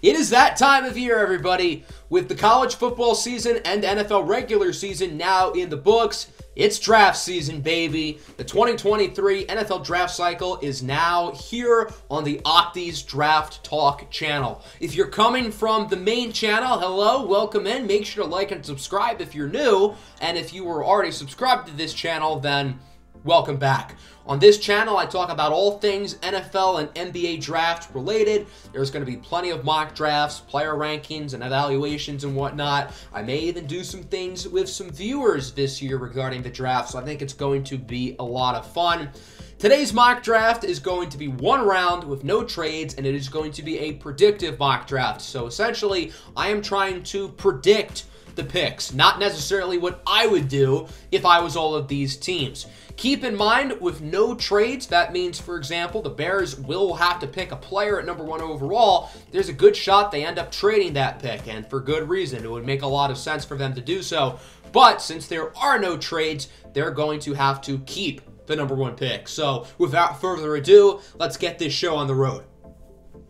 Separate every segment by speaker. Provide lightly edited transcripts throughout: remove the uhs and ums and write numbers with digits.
Speaker 1: It is that time of year, everybody. With the college football season and NFL regular season now in the books, it's draft season, baby. The 2023 NFL draft cycle is now here on the Octies Draft Talk channel. If you're coming from the main channel, hello, welcome in. Make sure to like and subscribe if you're new. And if you were already subscribed to this channel, then welcome back. On this channel, I talk about all things NFL and NBA draft related. There's going to be plenty of mock drafts, player rankings, and evaluations and whatnot. I may even do some things with some viewers this year regarding the draft, so I think it's going to be a lot of fun. Today's mock draft is going to be one round with no trades, and it is going to be a predictive mock draft. So essentially, I am trying to predict the picks, not necessarily what I would do if I was all of these teams. Keep in mind, with no trades, that means, for example, the Bears will have to pick a player at #1 overall. There's a good shot they end up trading that pick, and for good reason. It would make a lot of sense for them to do so. But since there are no trades, they're going to have to keep the #1 pick. So without further ado, let's get this show on the road.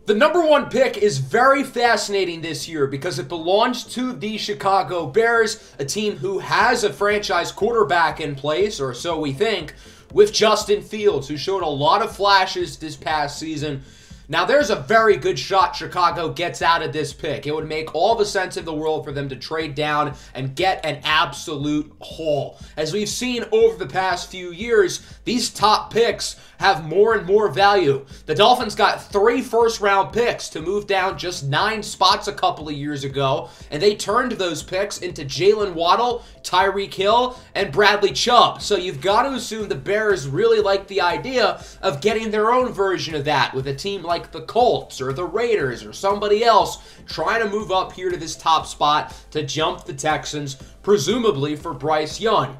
Speaker 1: The #1 pick is very fascinating this year because it belongs to the Chicago Bears, a team who has a franchise quarterback in place, or so we think, with Justin Fields, who showed a lot of flashes this past season. Now, there's a very good shot Chicago gets out of this pick. It would make all the sense in the world for them to trade down and get an absolute haul. As we've seen over the past few years, these top picks have more and more value. The Dolphins got 3 first-round picks to move down just 9 spots a couple of years ago, and they turned those picks into Jalen Waddle, Tyree, and Bradley Chubb. So you've got to assume the Bears really like the idea of getting their own version of that with a team like the Colts or the Raiders or somebody else trying to move up here to this top spot to jump the Texans, presumably for Bryce Young.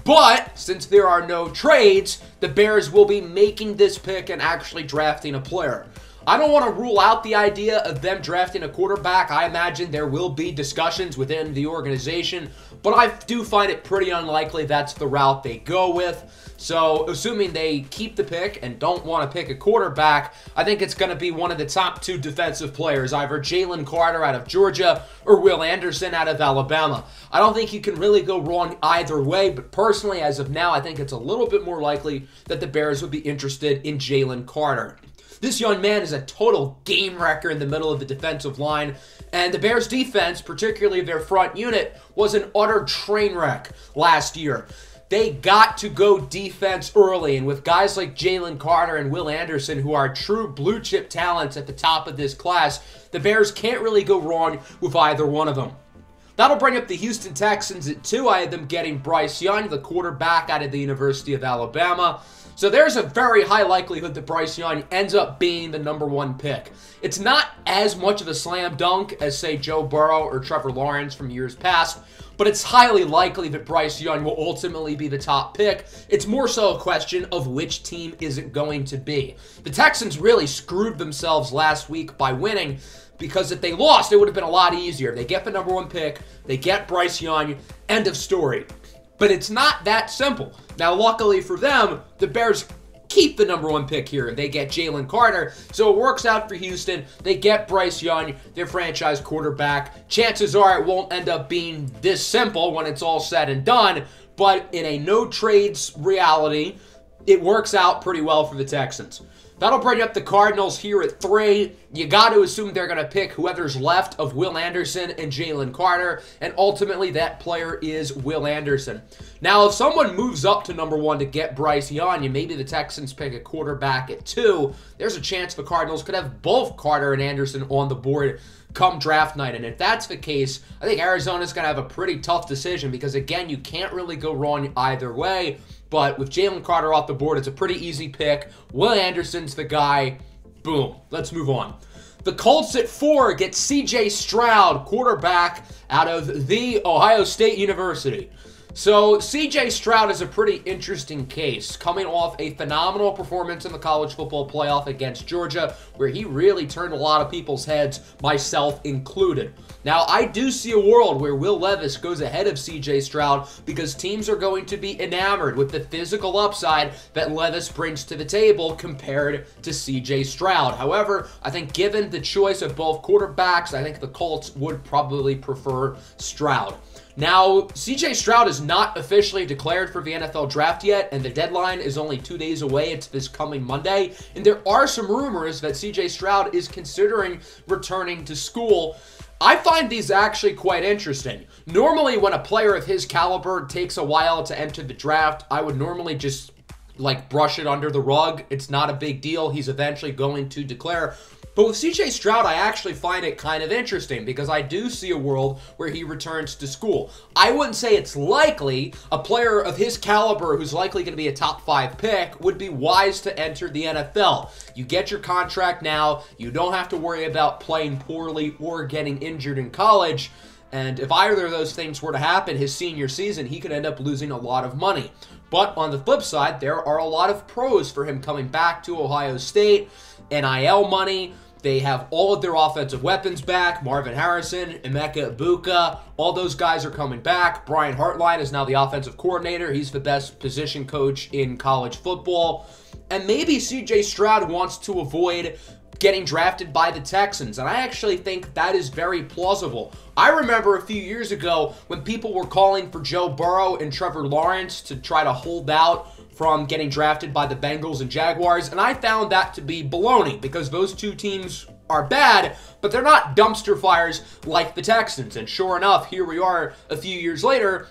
Speaker 1: But since there are no trades, the Bears will be making this pick and actually drafting a player. I don't want to rule out the idea of them drafting a quarterback. I imagine there will be discussions within the organization, but I do find it pretty unlikely that's the route they go with. So, assuming they keep the pick and don't want to pick a quarterback, I think it's going to be one of the top 2 defensive players, either Jalen Carter out of Georgia or Will Anderson out of Alabama. I don't think you can really go wrong either way, but personally, as of now, I think it's a little bit more likely that the Bears would be interested in Jalen Carter. This young man is a total game wrecker in the middle of the defensive line, and the Bears' defense, particularly their front unit, was an utter train wreck last year. They got to go defense early, and with guys like Jalen Carter and Will Anderson, who are true blue-chip talents at the top of this class, the Bears can't really go wrong with either one of them. That'll bring up the Houston Texans at 2. I had them getting Bryce Young, the quarterback out of the University of Alabama. So there's a very high likelihood that Bryce Young ends up being the #1 pick. It's not as much of a slam dunk as, say, Joe Burrow or Trevor Lawrence from years past, but it's highly likely that Bryce Young will ultimately be the top pick. It's more so a question of which team is it going to be. The Texans really screwed themselves last week by winning, because if they lost, it would have been a lot easier. They get the #1 pick, they get Bryce Young, end of story. But it's not that simple. Now, luckily for them, the Bears keep the #1 pick here. They get Jalen Carter, so it works out for Houston. They get Bryce Young, their franchise quarterback. Chances are it won't end up being this simple when it's all said and done, but in a no-trades reality, it works out pretty well for the Texans. That'll bring up the Cardinals here at 3. You got to assume they're going to pick whoever's left of Will Anderson and Jalen Carter, and ultimately that player is Will Anderson. Now, if someone moves up to #1 to get Bryce Young, and maybe the Texans pick a quarterback at 2, there's a chance the Cardinals could have both Carter and Anderson on the board come draft night. And if that's the case, I think Arizona's going to have a pretty tough decision because, again, you can't really go wrong either way. But with Jalen Carter off the board, it's a pretty easy pick. Will Anderson's the guy. Boom. Let's move on. The Colts at 4 get C.J. Stroud, quarterback out of the Ohio State University. So, CJ Stroud is a pretty interesting case, coming off a phenomenal performance in the college football playoff against Georgia, where he really turned a lot of people's heads, myself included. Now, I do see a world where Will Levis goes ahead of CJ Stroud because teams are going to be enamored with the physical upside that Levis brings to the table compared to CJ Stroud. However, I think given the choice of both quarterbacks, I think the Colts would probably prefer Stroud. Now, CJ Stroud is not officially declared for the NFL draft yet, and the deadline is only 2 days away. It's this coming Monday, and there are some rumors that CJ Stroud is considering returning to school. I find these actually quite interesting. Normally, when a player of his caliber takes a while to enter the draft, I would normally just, brush it under the rug. It's not a big deal. He's eventually going to declare. But with CJ Stroud, I actually find it kind of interesting because I do see a world where he returns to school. I wouldn't say it's likely. A player of his caliber who's likely going to be a top 5 pick would be wise to enter the NFL. You get your contract now. You don't have to worry about playing poorly or getting injured in college. And if either of those things were to happen his senior season, he could end up losing a lot of money. But on the flip side, there are a lot of pros for him coming back to Ohio State. NIL money. They have all of their offensive weapons back. Marvin Harrison, Emeka Egbuka, all those guys are coming back. Bryan Hartline is now the offensive coordinator. He's the best position coach in college football. And maybe CJ Stroud wants to avoid getting drafted by the Texans, and I actually think that is very plausible. I remember a few years ago when people were calling for Joe Burrow and Trevor Lawrence to try to hold out from getting drafted by the Bengals and Jaguars, and I found that to be baloney because those two teams are bad, but they're not dumpster fires like the Texans. And sure enough, here we are a few years later,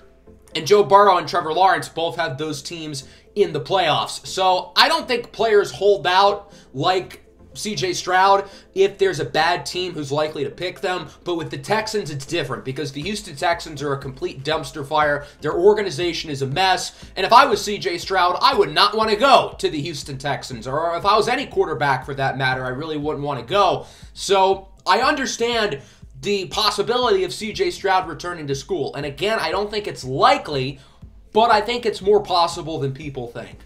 Speaker 1: and Joe Burrow and Trevor Lawrence both have those teams in the playoffs. So I don't think players hold out like CJ Stroud if there's a bad team who's likely to pick them. But with the Texans, it's different because the Houston Texans are a complete dumpster fire. Their organization is a mess. And if I was CJ Stroud, I would not want to go to the Houston Texans. Or if I was any quarterback for that matter, I really wouldn't want to go. So I understand the possibility of CJ Stroud returning to school. And again, I don't think it's likely, but I think it's more possible than people think.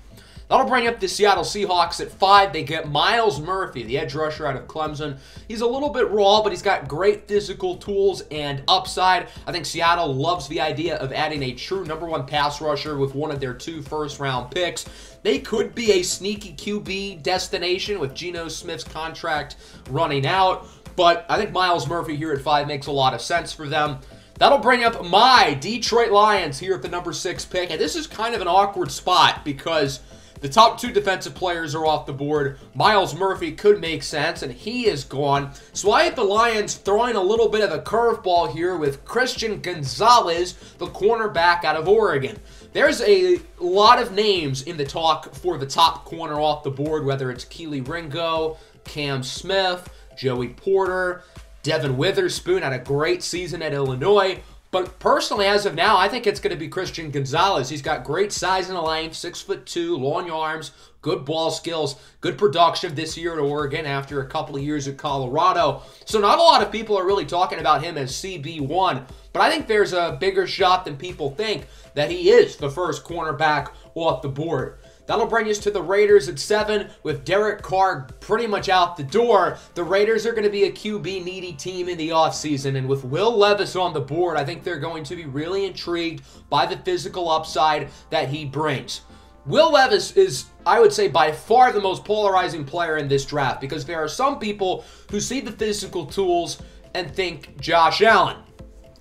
Speaker 1: That'll bring up the Seattle Seahawks at 5. They get Myles Murphy, the edge rusher out of Clemson. He's a little bit raw, but he's got great physical tools and upside. I think Seattle loves the idea of adding a true #1 pass rusher with one of their 2 first-round picks. They could be a sneaky QB destination with Geno Smith's contract running out, but I think Myles Murphy here at 5 makes a lot of sense for them. That'll bring up my Detroit Lions here at the #6 pick, and this is kind of an awkward spot because the top 2 defensive players are off the board. Myles Murphy could make sense, and he is gone. So I have the Lions throwing a little bit of a curveball here with Christian Gonzalez, the cornerback out of Oregon. There's a lot of names in the talk for the top corner off the board, whether it's Kelee Ringo, Cam Smith, Joey Porter, Devin Witherspoon had a great season at Illinois. But personally, as of now, I think it's going to be Christian Gonzalez. He's got great size and length, 6'2", long arms, good ball skills, good production this year at Oregon after a couple of years at Colorado. So not a lot of people are really talking about him as CB1, but I think there's a bigger shot than people think that he is the first cornerback off the board. That'll bring us to the Raiders at 7 with Derek Carr pretty much out the door. The Raiders are going to be a QB-needy team in the offseason, and with Will Levis on the board, I think they're going to be really intrigued by the physical upside that he brings. Will Levis is, I would say, by far the most polarizing player in this draft because there are some people who see the physical tools and think Josh Allen.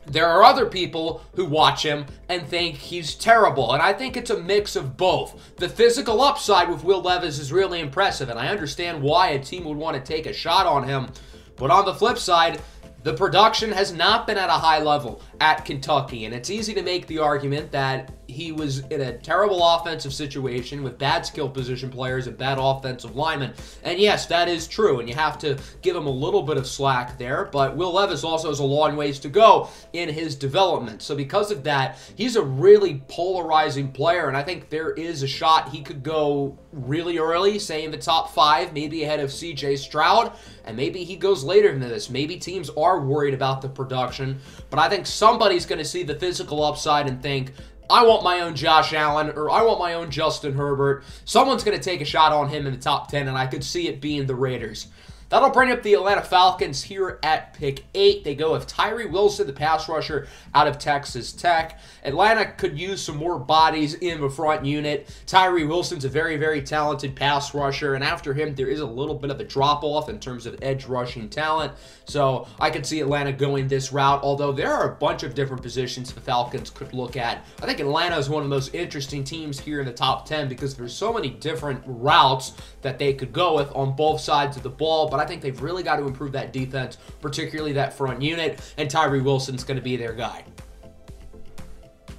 Speaker 1: There are other people who watch him and think he's terrible, and I think it's a mix of both. The physical upside with Will Levis is really impressive, and I understand why a team would want to take a shot on him. But on the flip side, the production has not been at a high level at Kentucky, and it's easy to make the argument that he was in a terrible offensive situation with bad skill position players and bad offensive linemen. And yes, that is true, and you have to give him a little bit of slack there, but Will Levis also has a long ways to go in his development. So because of that, he's a really polarizing player, and I think there is a shot he could go really early, say in the top 5, maybe ahead of CJ Stroud, and maybe he goes later than this. Maybe teams are worried about the production, but I think somebody's going to see the physical upside and think I want my own Josh Allen, or I want my own Justin Herbert. Someone's going to take a shot on him in the top 10, and I could see it being the Raiders. That'll bring up the Atlanta Falcons here at pick 8. They go with Tyree Wilson, the pass rusher out of Texas Tech. Atlanta could use some more bodies in the front unit. Tyree Wilson's a very, very talented pass rusher, and after him, there is a little bit of a drop-off in terms of edge rushing talent. So I could see Atlanta going this route, although there are a bunch of different positions the Falcons could look at. I think Atlanta is one of the most interesting teams here in the top 10 because there's so many different routes that they could go with on both sides of the ball, but I think they've really got to improve that defense, particularly that front unit, and Tyree Wilson's going to be their guy.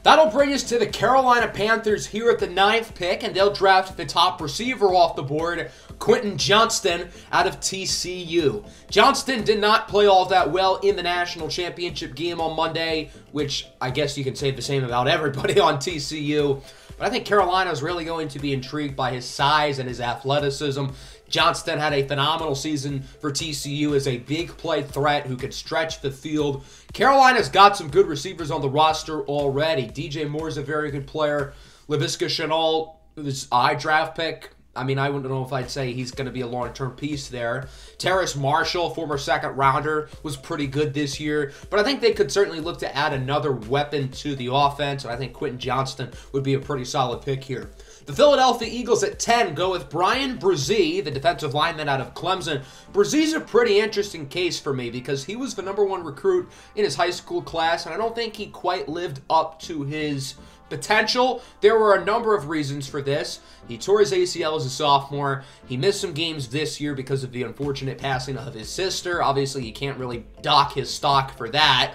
Speaker 1: That'll bring us to the Carolina Panthers here at the 9th pick, and they'll draft the top receiver off the board, Quentin Johnston out of TCU. Johnston did not play all that well in the national championship game on Monday, which I guess you can say the same about everybody on TCU. But I think Carolina is really going to be intrigued by his size and his athleticism. Johnston had a phenomenal season for TCU as a big play threat who could stretch the field. Carolina's got some good receivers on the roster already. DJ Moore's a very good player. Levis Chenault was a high draft pick. I mean, I wouldn't know if I'd say he's going to be a long-term piece there. Terrace Marshall, former second-rounder, was pretty good this year. But I think they could certainly look to add another weapon to the offense. And I think Quentin Johnston would be a pretty solid pick here. The Philadelphia Eagles at 10 go with Bryan, Bresee, the defensive lineman out of Clemson. Bresee's a pretty interesting case for me because he was the #1 recruit in his high school class, and I don't think he quite lived up to his potential. There were a number of reasons for this. He tore his ACL as a sophomore. He missed some games this year because of the unfortunate passing of his sister. Obviously, you can't really dock his stock for that.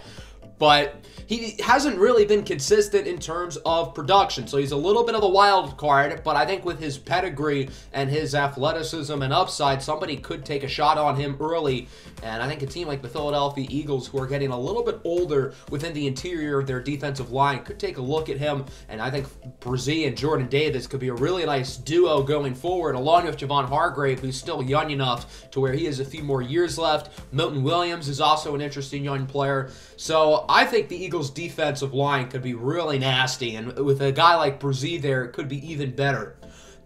Speaker 1: But he hasn't really been consistent in terms of production. So he's a little bit of a wild card, but I think with his pedigree and his athleticism and upside, somebody could take a shot on him early. And I think a team like the Philadelphia Eagles, who are getting a little bit older within the interior of their defensive line, could take a look at him. And I think Bresee and Jordan Davis could be a really nice duo going forward, along with Javon Hargrave, who's still young enough to where he has a few more years left. Milton Williams is also an interesting young player. So I think the Eagles' defensive line could be really nasty, and with a guy like Bresee there, it could be even better.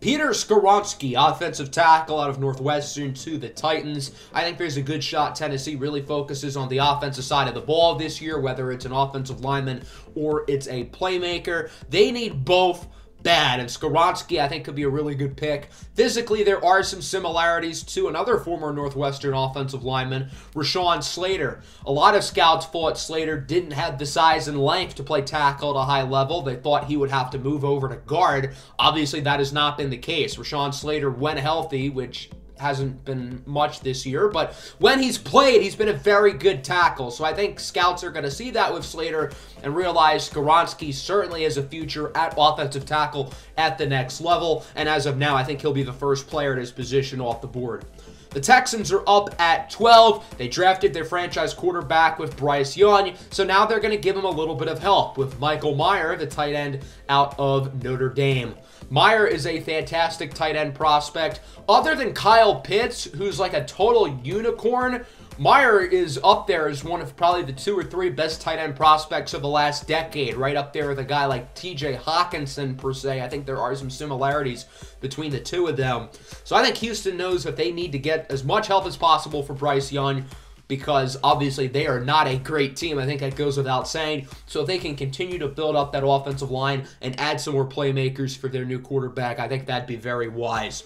Speaker 1: Peter Skoronski, offensive tackle out of Northwestern to the Titans. I think there's a good shot Tennessee really focuses on the offensive side of the ball this year, whether it's an offensive lineman or it's a playmaker. They need both bad, and Skoronski, I think, could be a really good pick. Physically, there are some similarities to another former Northwestern offensive lineman, Rashawn Slater. A lot of scouts thought Slater didn't have the size and length to play tackle at a high level. They thought he would have to move over to guard. Obviously, that has not been the case. Rashawn Slater, when healthy, which hasn't been much this year, but when he's played, he's been a very good tackle. So I think scouts are going to see that with Slater and realize Skoronski certainly has a future at offensive tackle at the next level. And as of now, I think he'll be the first player at his position off the board. The Texans are up at 12. They drafted their franchise quarterback with Bryce Young, so now they're going to give him a little bit of help with Michael Mayer, the tight end out of Notre Dame. Mayer is a fantastic tight end prospect. Other than Kyle Pitts, who's like a total unicorn, Mayer is up there as one of probably the 2 or 3 best tight end prospects of the last decade, right up there with a guy like TJ Hawkinson, per se. I think there are some similarities between the two of them. So I think Houston knows that they need to get as much help as possible for Bryce Young, because obviously they are not a great team. I think that goes without saying. So if they can continue to build up that offensive line and add some more playmakers for their new quarterback, I think that'd be very wise.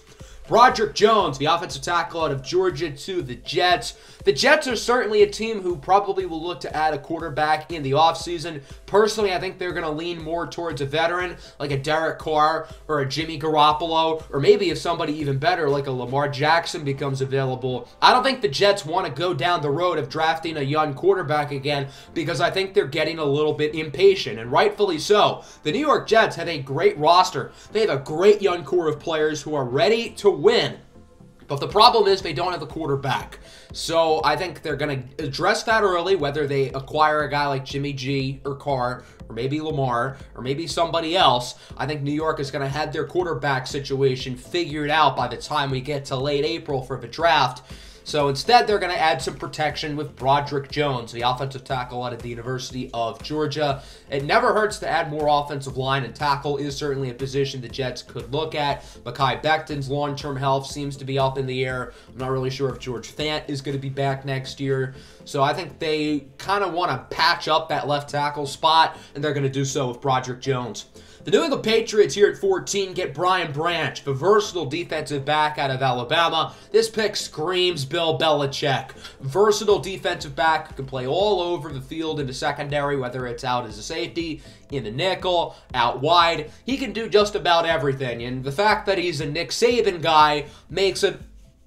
Speaker 1: Broderick Jones, the offensive tackle out of Georgia to the Jets. The Jets are certainly a team who probably will look to add a quarterback in the offseason. Personally, I think they're going to lean more towards a veteran like a Derek Carr or a Jimmy Garoppolo, or maybe if somebody even better like a Lamar Jackson becomes available. I don't think the Jets want to go down the road of drafting a young quarterback again, because I think they're getting a little bit impatient, and rightfully so. The New York Jets have a great roster. They have a great young core of players who are ready to win. But the problem is they don't have a quarterback. So I think they're going to address that early, whether they acquire a guy like Jimmy G or Carr, or maybe Lamar, or maybe somebody else. I think New York is going to have their quarterback situation figured out by the time we get to late April for the draft. So instead, they're going to add some protection with Broderick Jones, the offensive tackle out of the University of Georgia. It never hurts to add more offensive line, and tackle is certainly a position the Jets could look at. Mekhi Becton's long-term health seems to be up in the air. I'm not really sure if George Fant is going to be back next year. So I think they kind of want to patch up that left tackle spot, and they're going to do so with Broderick Jones. The New England Patriots here at 14 get Brian Branch, the versatile defensive back out of Alabama. This pick screams Bill Belichick. Versatile defensive back who can play all over the field in the secondary, whether it's out as a safety, in the nickel, out wide. He can do just about everything, and the fact that he's a Nick Saban guy makes it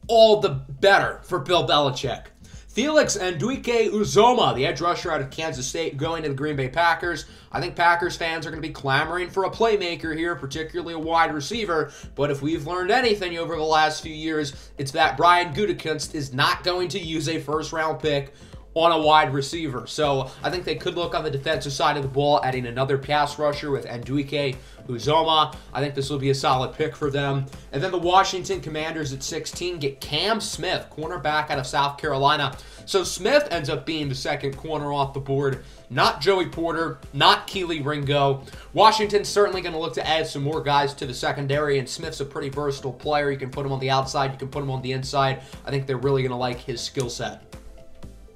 Speaker 1: all the better for Bill Belichick. Felix Anudike-Uzomah, the edge rusher out of Kansas State, going to the Green Bay Packers. I think Packers fans are going to be clamoring for a playmaker here, particularly a wide receiver. But if we've learned anything over the last few years, it's that Brian Gutekunst is not going to use a first-round pick on a wide receiver. So I think they could look on the defensive side of the ball, adding another pass rusher with Anudike-Uzomah. I think this will be a solid pick for them. And then the Washington Commanders at 16 get Cam Smith, cornerback out of South Carolina. So Smith ends up being the second corner off the board. Not Joey Porter, not Kelee Ringo. Washington's certainly going to look to add some more guys to the secondary, and Smith's a pretty versatile player. You can put him on the outside, you can put him on the inside. I think they're really going to like his skill set.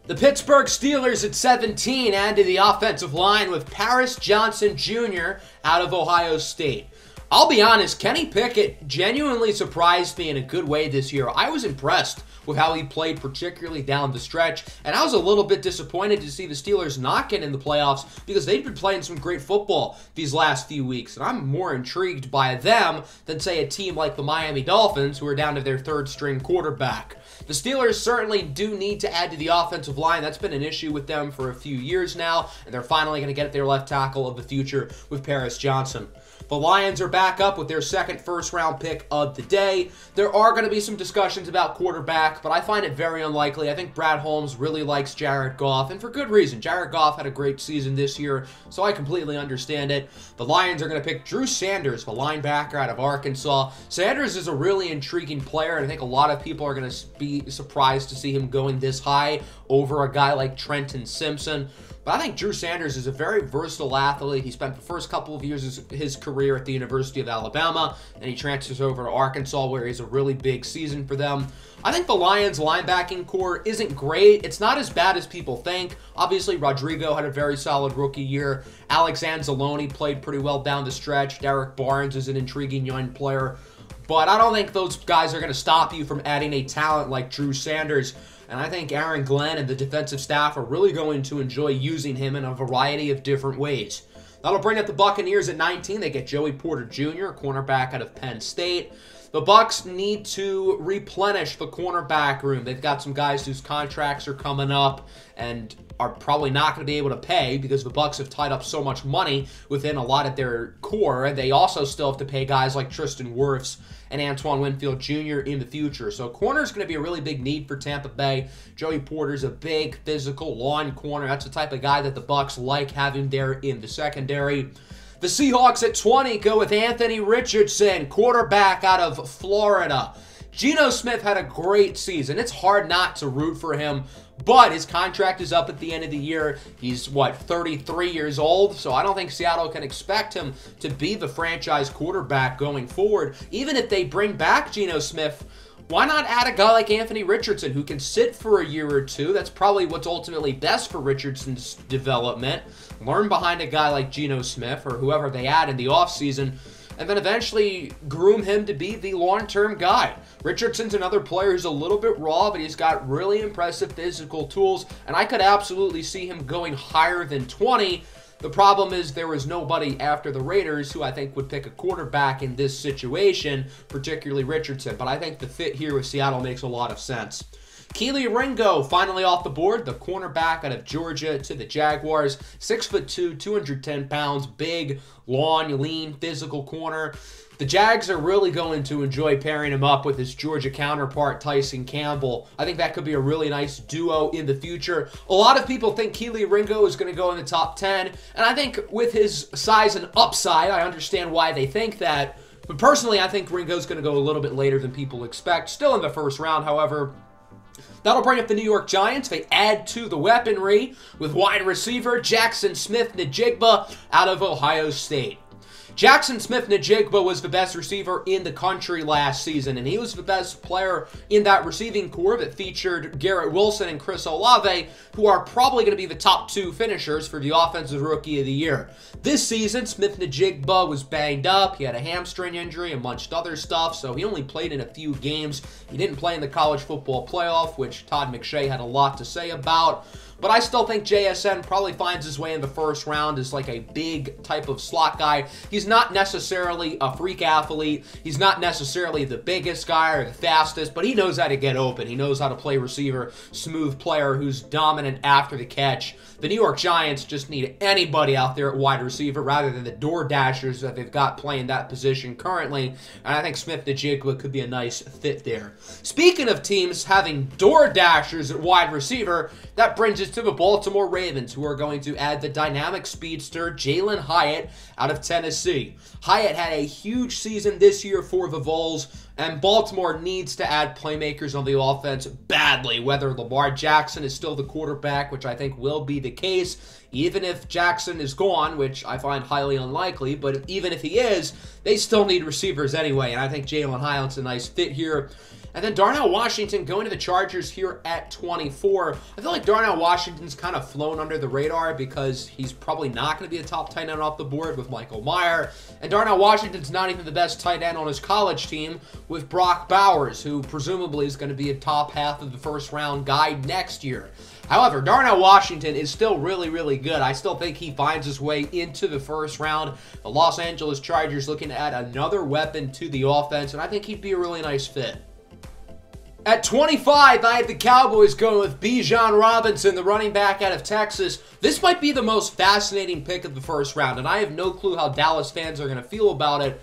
Speaker 1: The Pittsburgh Steelers at 17 add to the offensive line with Paris Johnson Jr. out of Ohio State. I'll be honest, Kenny Pickett genuinely surprised me in a good way this year. I was impressed with how he played, particularly down the stretch, and I was a little bit disappointed to see the Steelers not get in the playoffs because they've been playing some great football these last few weeks, and I'm more intrigued by them than, say, a team like the Miami Dolphins, who are down to their third-string quarterback. The Steelers certainly do need to add to the offensive line. That's been an issue with them for a few years now, and they're finally going to get their left tackle of the future with Paris Johnson. The Lions are back up with their second first-round pick of the day. There are going to be some discussions about quarterback, but I find it very unlikely. I think Brad Holmes really likes Jared Goff, and for good reason. Jared Goff had a great season this year, so I completely understand it. The Lions are going to pick Drew Sanders, the linebacker out of Arkansas. Sanders is a really intriguing player, and I think a lot of people are going to be surprised to see him going this high over a guy like Trenton Simpson. But I think Drew Sanders is a very versatile athlete. He spent the first couple of years of his career at the University of Alabama, and he transfers over to Arkansas, where he's a really big season for them. I think the Lions' linebacking core isn't great. It's not as bad as people think. Obviously, Rodrigo had a very solid rookie year. Alex Anzalone played pretty well down the stretch. Derek Barnes is an intriguing young player. But I don't think those guys are going to stop you from adding a talent like Drew Sanders. And I think Aaron Glenn and the defensive staff are really going to enjoy using him in a variety of different ways. That'll bring up the Buccaneers at 19. They get Joey Porter Jr., cornerback out of Penn State. The Bucs need to replenish the cornerback room. They've got some guys whose contracts are coming up and are probably not going to be able to pay because the Bucs have tied up so much money within a lot of their core. They also still have to pay guys like Tristan Wirfs and Antoine Winfield Jr. in the future. So corner is going to be a really big need for Tampa Bay. Joey Porter's a big, physical, lawn corner. That's the type of guy that the Bucs like having there in the secondary. The Seahawks at 20 go with Anthony Richardson, quarterback out of Florida. Geno Smith had a great season. It's hard not to root for him, but his contract is up at the end of the year. He's, 33 years old? So I don't think Seattle can expect him to be the franchise quarterback going forward. Even if they bring back Geno Smith, why not add a guy like Anthony Richardson who can sit for a year or two? That's probably what's ultimately best for Richardson's development. Learn behind a guy like Geno Smith or whoever they add in the offseason, and then eventually groom him to be the long-term guy. Richardson's another player who's a little bit raw, but he's got really impressive physical tools, and I could absolutely see him going higher than 20. The problem is there was nobody after the Raiders who I think would pick a quarterback in this situation, particularly Richardson, but I think the fit here with Seattle makes a lot of sense. Kelee Ringo finally off the board, the cornerback out of Georgia to the Jaguars. 6'2", 210 pounds, big, long, lean, physical corner. The Jags are really going to enjoy pairing him up with his Georgia counterpart, Tyson Campbell. I think that could be a really nice duo in the future. A lot of people think Kelee Ringo is going to go in the top 10, and I think with his size and upside, I understand why they think that. But personally, I think Ringo's going to go a little bit later than people expect. Still in the first round, however. That'll bring up the New York Giants. They add to the weaponry with wide receiver Jaxon Smith-Njigba out of Ohio State. Jaxon Smith-Njigba was the best receiver in the country last season, and he was the best player in that receiving corps that featured Garrett Wilson and Chris Olave, who are probably going to be the top 2 finishers for the Offensive Rookie of the Year. This season, Smith-Njigba was banged up. He had a hamstring injury, amongst other stuff, so he only played in a few games. He didn't play in the college football playoff, which Todd McShay had a lot to say about. But I still think JSN probably finds his way in the first round as like a big type of slot guy. He's not necessarily a freak athlete. He's not necessarily the biggest guy or the fastest, but he knows how to get open. He knows how to play receiver, smooth player who's dominant after the catch. The New York Giants just need anybody out there at wide receiver rather than the door dashers that they've got playing that position currently. And I think Smith-Njigba could be a nice fit there. Speaking of teams having door dashers at wide receiver, that brings us to the Baltimore Ravens, who are going to add the dynamic speedster Jalen Hyatt out of Tennessee. Hyatt had a huge season this year for the Vols, and Baltimore needs to add playmakers on the offense badly, whether Lamar Jackson is still the quarterback, which I think will be the case. Even if Jaxon is gone, which I find highly unlikely, but even if he is, they still need receivers anyway, and I think Jalen Hyatt's a nice fit here. And then Darnell Washington going to the Chargers here at 24. I feel like Darnell Washington's kind of flown under the radar because he's probably not going to be a top tight end off the board with Michael Mayer. And Darnell Washington's not even the best tight end on his college team with Brock Bowers, who presumably is going to be a top half of the first round guy next year. However, Darnell Washington is still really, really good. I still think he finds his way into the first round. The Los Angeles Chargers looking to add another weapon to the offense, and I think he'd be a really nice fit. At 25, I had the Cowboys going with Bijan Robinson, the running back out of Texas. This might be the most fascinating pick of the first round, and I have no clue how Dallas fans are going to feel about it,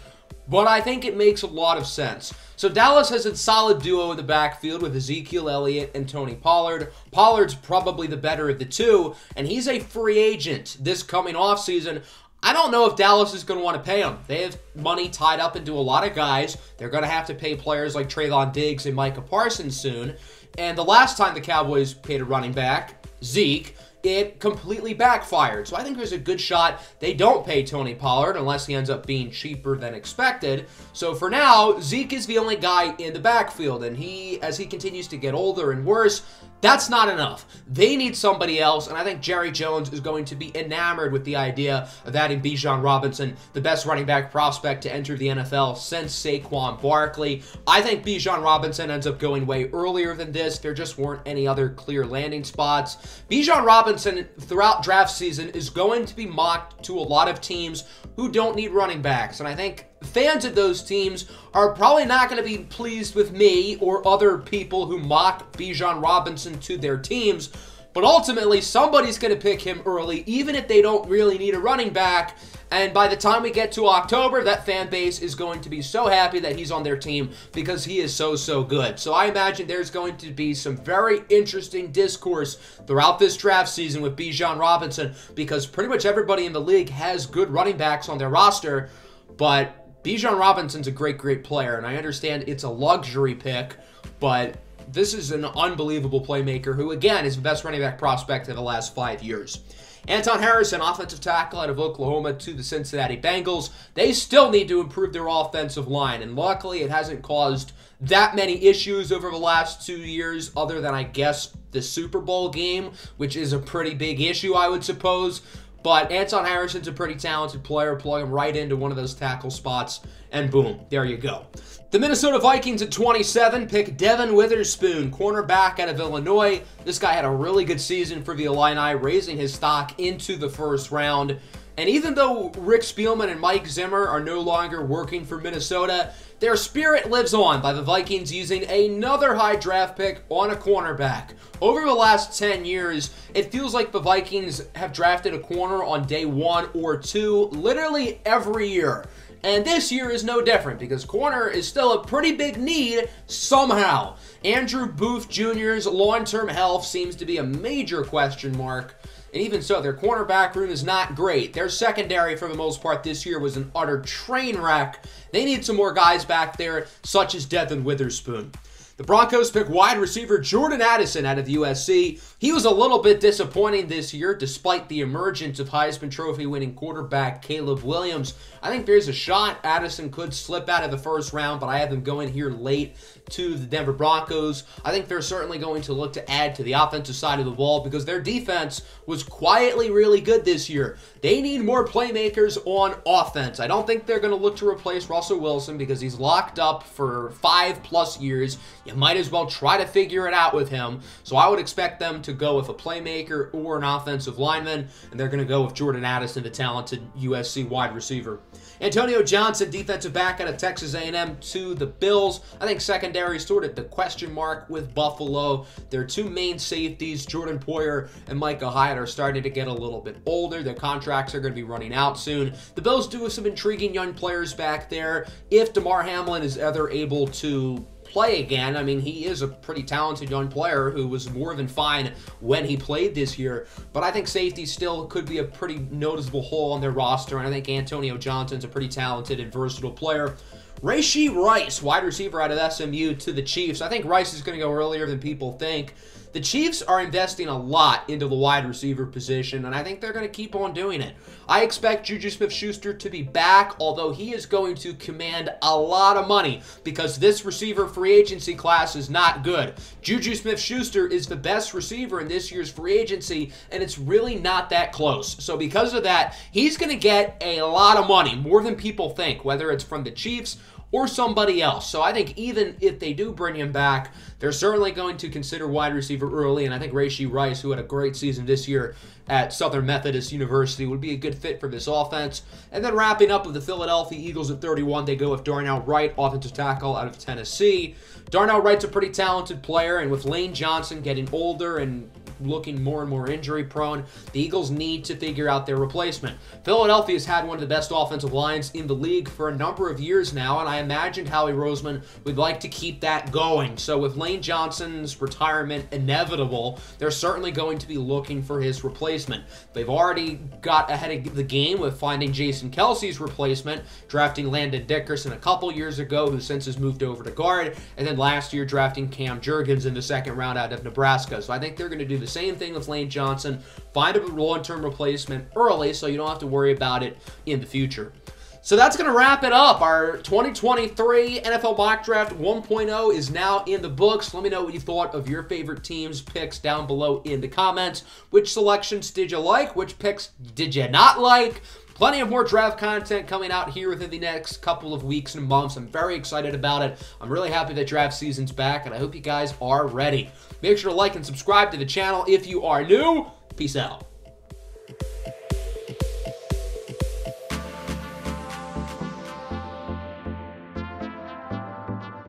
Speaker 1: but I think it makes a lot of sense. So Dallas has a solid duo in the backfield with Ezekiel Elliott and Tony Pollard. Pollard's probably the better of the two, and he's a free agent this coming offseason. I don't know if Dallas is going to want to pay him. They have money tied up into a lot of guys. They're going to have to pay players like Trayvon Diggs and Micah Parsons soon. And the last time the Cowboys paid a running back, Zeke, it completely backfired. So I think there's a good shot they don't pay Tony Pollard unless he ends up being cheaper than expected. So for now, Zeke is the only guy in the backfield. And as he continues to get older and worse, that's not enough. They need somebody else, and I think Jerry Jones is going to be enamored with the idea of adding Bijan Robinson, the best running back prospect to enter the NFL since Saquon Barkley. I think Bijan Robinson ends up going way earlier than this. There just weren't any other clear landing spots. Bijan Robinson, throughout draft season, is going to be mocked to a lot of teams who don't need running backs, and I think fans of those teams are probably not going to be pleased with me or other people who mock Bijan Robinson to their teams, but ultimately somebody's going to pick him early, even if they don't really need a running back, and by the time we get to October, that fan base is going to be so happy that he's on their team because he is so good. So I imagine there's going to be some very interesting discourse throughout this draft season with Bijan Robinson because pretty much everybody in the league has good running backs on their roster, but Bijan Robinson's a great player, and I understand it's a luxury pick, but this is an unbelievable playmaker who, again, is the best running back prospect of the last 5 years. Anton Harrison, offensive tackle out of Oklahoma to the Cincinnati Bengals. They still need to improve their offensive line, and luckily it hasn't caused that many issues over the last 2 years other than, I guess, the Super Bowl game, which is a pretty big issue, I would suppose. But Anton Harrison's a pretty talented player. Plug him right into one of those tackle spots, and boom, there you go. The Minnesota Vikings at 27 pick Devin Witherspoon, cornerback out of Illinois. This guy had a really good season for the Illini, raising his stock into the first round. And even though Rick Spielman and Mike Zimmer are no longer working for Minnesota, their spirit lives on by the Vikings using another high draft pick on a cornerback. Over the last 10 years, it feels like the Vikings have drafted a corner on day 1 or 2 literally every year. And this year is no different because corner is still a pretty big need somehow. Andrew Booth Jr.'s long-term health seems to be a major question mark. And even so, their cornerback room is not great. Their secondary, for the most part, this year was an utter train wreck. They need some more guys back there, such as Devin Witherspoon. The The Broncos pick wide receiver Jordan Addison out of USC. He was a little bit disappointing this year despite the emergence of Heisman Trophy winning quarterback Caleb Williams. I think there's a shot Addison could slip out of the first round, but I have him going here late to the Denver Broncos. I think they're certainly going to look to add to the offensive side of the ball because their defense was quietly really good this year. They need more playmakers on offense. I don't think they're going to look to replace Russell Wilson because he's locked up for 5+ years. You might as well try to figure it out with him. So I would expect them to go with a playmaker or an offensive lineman, and they're going to go with Jordan Addison, the talented USC wide receiver. Antonio Johnston, defensive back out of Texas A&M to the Bills. I think secondary sort of the question mark with Buffalo. Their two main safeties, Jordan Poyer and Micah Hyde, are starting to get a little bit older. Their contracts are going to be running out soon. The Bills do have some intriguing young players back there. If DeMar Hamlin is ever able to play again, I mean, he is a pretty talented young player who was more than fine when he played this year, but I think safety still could be a pretty noticeable hole on their roster, and I think Antonio Johnston's a pretty talented and versatile player. Rashee Rice, wide receiver out of SMU to the Chiefs. I think Rice is going to go earlier than people think. The Chiefs are investing a lot into the wide receiver position, and I think they're going to keep on doing it. I expect Juju Smith-Schuster to be back, although he is going to command a lot of money because this receiver free agency class is not good. Juju Smith-Schuster is the best receiver in this year's free agency, and it's really not that close. So because of that, he's going to get a lot of money, more than people think, whether it's from the Chiefs or somebody else. So I think even if they do bring him back, they're certainly going to consider wide receiver early, and I think Rashee Rice, who had a great season this year at Southern Methodist University, would be a good fit for this offense. And then wrapping up with the Philadelphia Eagles at 31, they go with Darnell Wright, offensive tackle out of Tennessee. Darnell Wright's a pretty talented player, and with Lane Johnson getting older and looking more and more injury prone, the Eagles need to figure out their replacement. Philadelphia's had one of the best offensive lines in the league for a number of years now, and I imagined Howie Roseman would like to keep that going. So with Lane Johnson's retirement inevitable, they're certainly going to be looking for his replacement. They've already got ahead of the game with finding Jason Kelsey's replacement, drafting Landon Dickerson a couple years ago, who since has moved over to guard, and then last year drafting Cam Jurgens in the second round out of Nebraska. So I think they're going to do the same thing with Lane Johnson. Find a long-term replacement early so you don't have to worry about it in the future. So that's going to wrap it up. Our 2023 NFL Mock Draft 1.0 is now in the books. Let me know what you thought of your favorite teams' picks down below in the comments. Which selections did you like? Which picks did you not like? Plenty of more draft content coming out here within the next couple of weeks and months. I'm very excited about it. I'm really happy that draft season's back, and I hope you guys are ready. Make sure to like and subscribe to the channel if you are new. Peace out.